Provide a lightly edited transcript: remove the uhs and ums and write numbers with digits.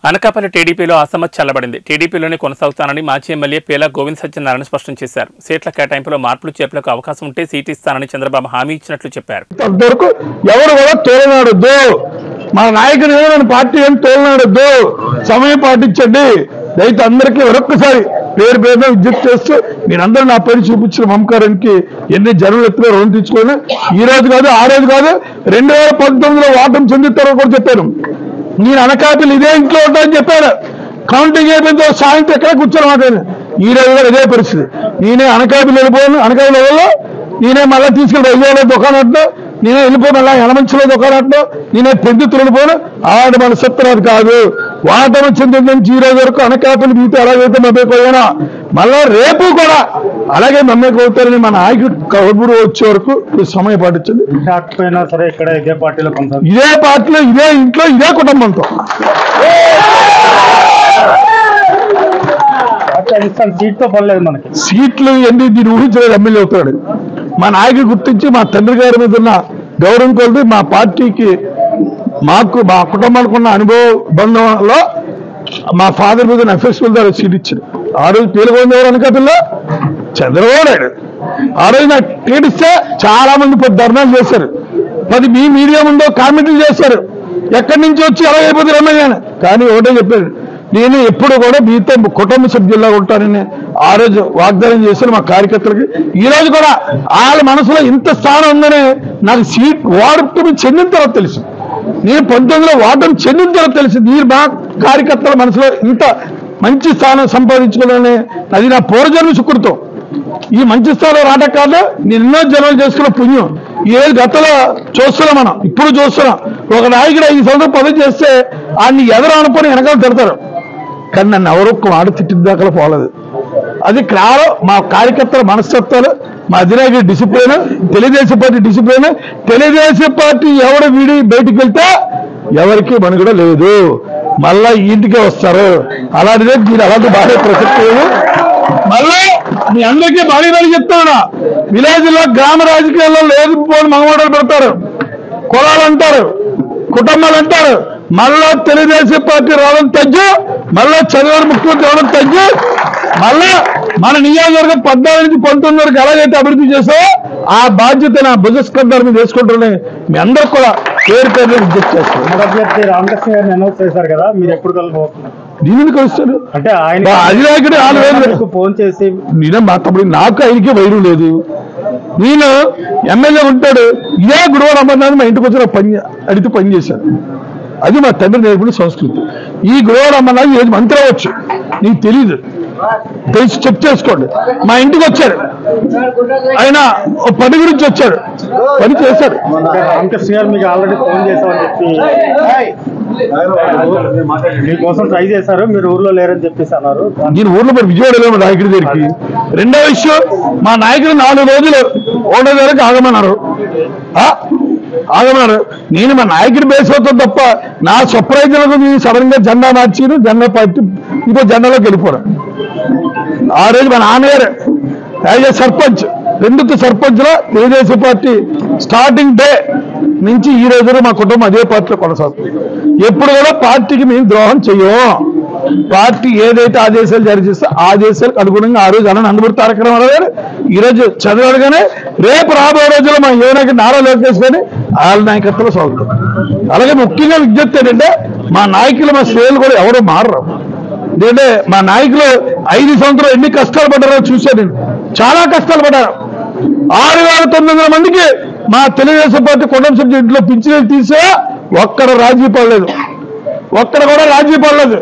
అనకాపల్లి టీడీపీలో అసమ్మతి చల్లబడింది. టీడీపీలోనే కొనసాగుతానని మాజీ ఎమ్మెల్యే పేలా గోవింద్ సత్యనారాయణ స్పష్టం చేశారు. సీట్ల కేటాయింపులో మార్పులు చేపలకు అవకాశం ఉంటే సీటు ఇస్తానని చంద్రబాబు హామీ ఇచ్చినట్లు చెప్పారు. అంతవరకు ఎవరు కూడా తోలనాడొద్దు, మన నాయకుడు ఏమైనా పార్టీ ఏం తోలనాడొద్దు, సమయం పాటించండి. దయతో అందరికీ మరొక్కసారి పేరు పేరున విజ్ఞప్తి చేస్తూ మీరందరూ నా పేరు చూపించిన మమకారానికి ఎన్ని జనులు ఎత్తులో రుణం తీసుకోవాలి. ఈ రోజు కాదు, ఆ రోజు కాదు, 2019లో ఓటమి చెందుతారో కూడా చెప్పాను. నేను అనకాపల్లి ఇదే ఇంట్లో ఉంటానని చెప్పాను. కౌంటింగ్ అయిపోయిందో సాయంత్రం ఎక్కడ కూర్చొని మాట్లాడాను. ఈ రోజు కూడా ఇదే పరిస్థితి. నేనే అనకాపల్లి వెళ్ళిపోయాను. అనకాపల్లి వెళ్ళలో నేనే మళ్ళీ తీసుకెళ్ళి రైల్వేలో దుకాణంలో, నేనే వెళ్ళిపోయి మళ్ళీ యనమంచిలో దుకాణంలో, నేనే పెద్దుతులు వెళ్ళిపోయాను. ఆడ మన సత్యనాథ్ కాదు, వాటమి చెందిన నుంచి ఈ రోజు వరకు అనకాపల్లి మీతో ఎలాగైతే మమ్మేపోయానో మళ్ళా రేపు కూడా అలాగే మమ్మేపోతారని మన నాయకుడు కబురు వచ్చే వరకు సమయం పాటించండి. సరే, ఇక్కడ ఇదే పార్టీలో ఇదే పార్టీలో, ఇదే ఇంట్లో, ఇదే కుటుంబంతో సీట్తో పర్లేదు. మనకి సీట్లు ఎన్ని దీన్ని ఊహించలేదు. ఎమ్మెల్యే అవుతాడు. మా నాయకుడు గుర్తించి మా తండ్రి గారి మీద ఉన్న గౌరవం కొలిది మా పార్టీకి, మాకు, మా కుటుంబానికి ఉన్న అనుభవ బంధంలో మా ఫాదర్ మీద ఎఫ్ఎస్ఎల్ ద్వారా సీట్ ఇచ్చాడు. ఆ రోజు పేలుగొందేవారు అనకాపల్లిలో చంద్రబాబు నాయుడు. ఆ రోజు నాకు టికెట్ ఇస్తే చాలా మంది ధర్నాలు చేశారు. 10 మీ మీడియా ముందో కామెంట్లు చేశారు. ఎక్కడి నుంచి వచ్చి ఎలా అయిపోతారు ఎమ్మెల్యేని. కానీ ఒకటే చెప్పాడు, నేను ఎప్పుడు కూడా మీతో కుటుంబ సభ్యుల్లా ఉంటానని ఆ రోజు వాగ్దానం చేశాను మా కార్యకర్తలకి. ఈ రోజు కూడా వాళ్ళ మనసులో ఇంత స్థానం ఉందని నాకు సీట్ ఓటమి చెందిన తర్వాత తెలుసు. నేను 19లో ఓటమి చెందిన తర్వాత తెలిసి మీరు మా కార్యకర్తల మనసులో ఇంత మంచి స్థానం సంపాదించుకోవాలని అది నా పూర్వజన్మ సుకృతం. ఈ మంచి స్థానం రావడం కాదు, నేను ఎన్నో జన్మలు చేసుకున్న పుణ్యం. ఈ రోజు గతంలో చూస్తున్నాం, మనం ఇప్పుడు చూస్తున్నాం. ఒక నాయకుడు 5 సంవత్సరాలు పదవి చేస్తే ఆయన్ని ఎదురు అనుకుని వెనకాల తిడతారు. కానీ నన్ను ఎవరు మాట తిట్టిన దాకా పోలేదు. అది కేవలం మా కార్యకర్తల మనస్తత్వాలు, మా అధినాయకుడి discipline, Telugu Desam party discipline. Telugu Desam party ఎవరు వీడి బయటికి వెళ్తే ఎవరికి మనుగడ లేదు, మళ్ళా ఇంటికే వస్తారు. అలాంటిదే మీరు అలాంటి బాగా ప్రసక్తి లేదు. మళ్ళీ మీ అందరికీ భారీ చెప్తాను, విలేజ్ లో గ్రామ రాజకీయాల్లో లేదు పోని మగవాడలు పెడతారు, కులాలు అంటారు, కుటుంబాలు అంటారు. మళ్ళా తెలుగుదేశం పార్టీ రావడం తగ్గు, మళ్ళా చంద్రబాబు ముఖ్యమంత్రి రావడం తగ్గు, మళ్ళా మన నియోజకవర్గం 14 నుంచి 19 వరకు ఎలాగైతే అభివృద్ధి చేసావో ఆ బాధ్యత నా భుజస్కంధాల మీద వేసుకుంటున్నాయి. మీ అందరూ కూడా పేరు పేరు విజ్ఞప్తి చేస్తారు. అభ్యర్థి రామకృష్ణ గారిని అనౌన్స్ చేశారు కదా, మీరు ఎప్పుడు కలుపుతున్నారు? దీనికి కలుస్తాడు అంటే ఆయన అధినాయకుడు ఫోన్ చేసి నేనే మా తమ్ముడు, నాకు ఆయనకి వైరం లేదు. నేను ఎమ్మెల్యే ఉంటాడు, ఇదే గురువారం అమ్మన్నాను మా ఇంటికి వచ్చిన పని అడిగితే పని చేశాను. అది మా తండ్రి నేర్పిన సంస్కృతి. ఈ గురువారం అమ్మన్నాను ఏది మంత్రి అవ్వచ్చు, నీకు తెలీదు, తెలిసి చెక్ చేసుకోండి. మా ఇంటికి వచ్చాడు ఆయన, పని గురించి వచ్చాడు, పని చేశాడు. రామకృష్ణ గారు మీకు ఆల్రెడీ ఫోన్ చేశామని చెప్పి మీకోసం ట్రై చేశారు, మీరు ఊర్లో లేరని చెప్పేసి అన్నారు. నేను ఊర్లో మరి విజయవాడ వెళ్ళాము నాయకుడి దగ్గరికి. రెండో విషయం, మా నాయకుడు 4 రోజులు ఓటో దగ్గరకు ఆగమన్నారు. నేను మా నాయకుడి బేస్ అవుతాను తప్ప నా సర్ప్రైజ్లకు సడన్ గా జెండా మార్చారు. జెండా పార్టీ ఇంకో జెండాలోకి వెళ్ళిపోరు. ఆ రోజు మా నాన్నగారు యాజ్ ఏ సర్పంచ్, 2వ సర్పంచ్ లో తెలుగుదేశం పార్టీ స్టార్టింగ్ డే నుంచి ఈ రోజు మా కుటుంబం అదే పార్టీలో కొనసాగుతుంది. ఎప్పుడు కూడా పార్టీకి మేము ద్రోహం చెయ్యం. పార్టీ ఏదైతే ఆదేశాలు జారీ చేస్తే ఆదేశాలకు అనుగుణంగా ఆ రోజు నందమూరి తారక రామారావు గారు, ఈ రోజు చంద్రబాబు గానే, రేపు రాబోయే రోజుల్లో మా యువనాయకు నారా లోకేష్ గాని వాళ్ళ నాయకత్వంలో సాగుతాం. అలాగే ముఖ్యంగా విజ్ఞప్తి ఏంటంటే మా నాయకులు, మా శ్రేణులు కూడా ఎవరు మారరు. ఎందుకంటే మా నాయకులు 5 సంవత్సరాలు ఎన్ని కష్టాలు పడ్డారో చూశాను. నేను చాలా కష్టాలు పడ్డారు. 6,900 మందికి మా తెలుగుదేశం పార్టీ కుటుంబ సభ్యుల ఇంట్లో పింఛన్లు తీసే ఒక్కడ రాజీ పడలేదు, ఒక్కడ కూడా రాజీ పడలేదు.